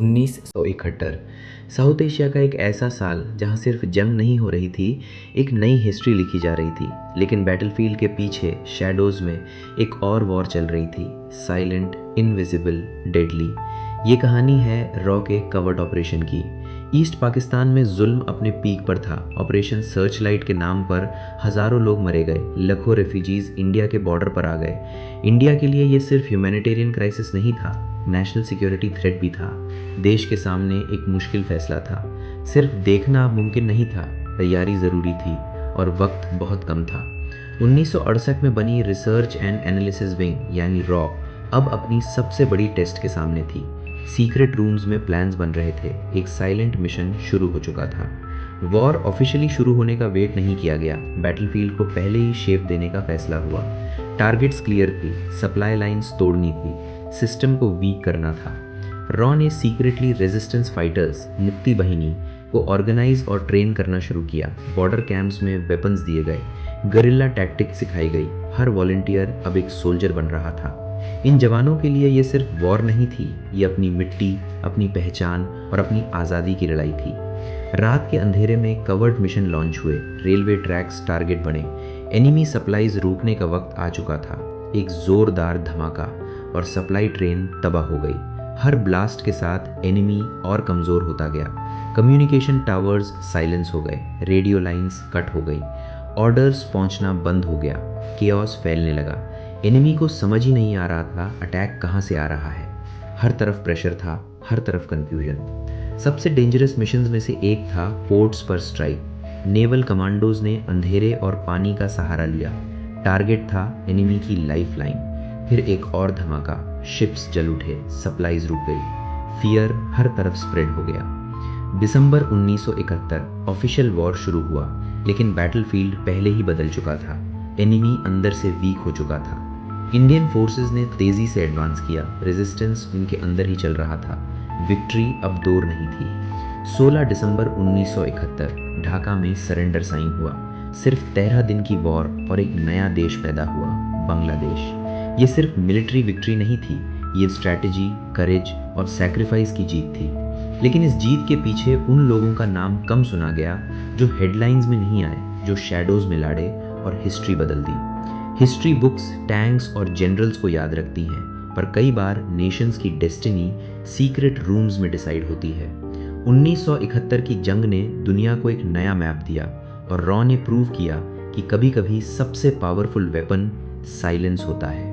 1971 south Asia का एक ऐसा साल जहां सिर्फ जंग नहीं हो रही थी, एक नई हिस्ट्री लिखी जा रही थी। लेकिन बैटलफील्ड के पीछे शैडोज में एक और वॉर चल रही थी, साइलेंट, इनविजिबल, डेडली। ये कहानी है रॉ के कवर्ट ऑपरेशन की। ईस्ट पाकिस्तान में जुल्म अपने पीक पर था। ऑपरेशन सर्च लाइट के नाम पर हज़ारों लोग मरे गए, लाखों रेफ्यूजीज इंडिया के बॉर्डर पर आ गए। इंडिया के लिए ये सिर्फ ह्यूमैनिटेरियन क्राइसिस नहीं था, नेशनल सिक्योरिटी थ्रेट भी था। देश के सामने एक मुश्किल फैसला था। सिर्फ देखना मुमकिन नहीं था, तैयारी ज़रूरी थी और वक्त बहुत कम था। 1968 में बनी रिसर्च एंड एनालिसिस विंग यानी रॉ अब अपनी सबसे बड़ी टेस्ट के सामने थी। सीक्रेट रूम्स में प्लान्स बन रहे थे, एक साइलेंट मिशन शुरू हो चुका था। वॉर ऑफिशियली शुरू होने का वेट नहीं किया गया, बैटलफील्ड को पहले ही शेप देने का फैसला हुआ। टारगेट्स क्लियर थी, सप्लाई लाइंस तोड़नी थी, सिस्टम को वीक करना था। रॉ ने सीक्रेटली रेजिस्टेंस फाइटर्स मुक्ति बाहिनी को ऑर्गेनाइज और ट्रेन करना शुरू किया। बॉर्डर कैंप्स में वेपन्स दिए गए, गरिल्ला टैक्टिक्स सिखाई गई। हर वॉलंटियर अब एक सोल्जर बन रहा था। इन जवानों के लिए ये सिर्फ वॉर नहीं थी, ये अपनी मिट्टी, अपनी पहचान और अपनी आज़ादी की लड़ाई थी। रात के अंधेरे में कवर्ड मिशन लॉन्च हुए, रेलवे ट्रैक्स टारगेट बने, एनिमी सप्लाईज रोकने का वक्त आ चुका था। एक जोरदार धमाका और सप्लाई ट्रेन तबाह हो गई। हर ब्लास्ट के साथ एनिमी और कमज़ोर होता गया। कम्युनिकेशन टावर्स साइलेंस हो गए, रेडियो लाइंस कट हो गई, ऑर्डर्स पहुंचना बंद हो गया, केओस फैलने लगा। एनिमी को समझ ही नहीं आ रहा था अटैक कहाँ से आ रहा है। हर तरफ प्रेशर था, हर तरफ कंफ्यूजन। सबसे डेंजरस मिशंस में से एक था पोर्ट्स पर स्ट्राइक। नेवल कमांडोज ने अंधेरे और पानी का सहारा लिया। टारगेट था एनिमी की लाइफ लाइन। फिर एक और धमाका, शिप्स जल उठे, सप्लाईज रुक गई। फियर हर तरफ स्प्रेड हो गया। दिसंबर 1971 ऑफिशियल वॉर शुरू हुआ, लेकिन बैटलफील्ड पहले ही बदल चुका था। एनिमी अंदर से वीक हो चुका था। इंडियन फोर्सेस ने तेजी से एडवांस किया, रेजिस्टेंस उनके अंदर ही चल रहा था। विक्ट्री अब दूर नहीं थी। 16 दिसंबर 1971 ढाका में सरेंडर साइन हुआ। सिर्फ 13 दिन की वॉर और एक नया देश पैदा हुआ, बांग्लादेश। ये सिर्फ मिलिट्री विक्ट्री नहीं थी, ये स्ट्रैटेजी, करेज और सैक्रिफाइस की जीत थी। लेकिन इस जीत के पीछे उन लोगों का नाम कम सुना गया जो हेडलाइंस में नहीं आए, जो शैडोज में लड़े और हिस्ट्री बदल दी। हिस्ट्री बुक्स टैंक्स और जनरल्स को याद रखती हैं, पर कई बार नेशंस की डेस्टिनी सीक्रेट रूम्स में डिसाइड होती है। 1971 की जंग ने दुनिया को एक नया मैप दिया और रॉ ने प्रूव किया कि कभी-कभी सबसे पावरफुल वेपन साइलेंस होता है।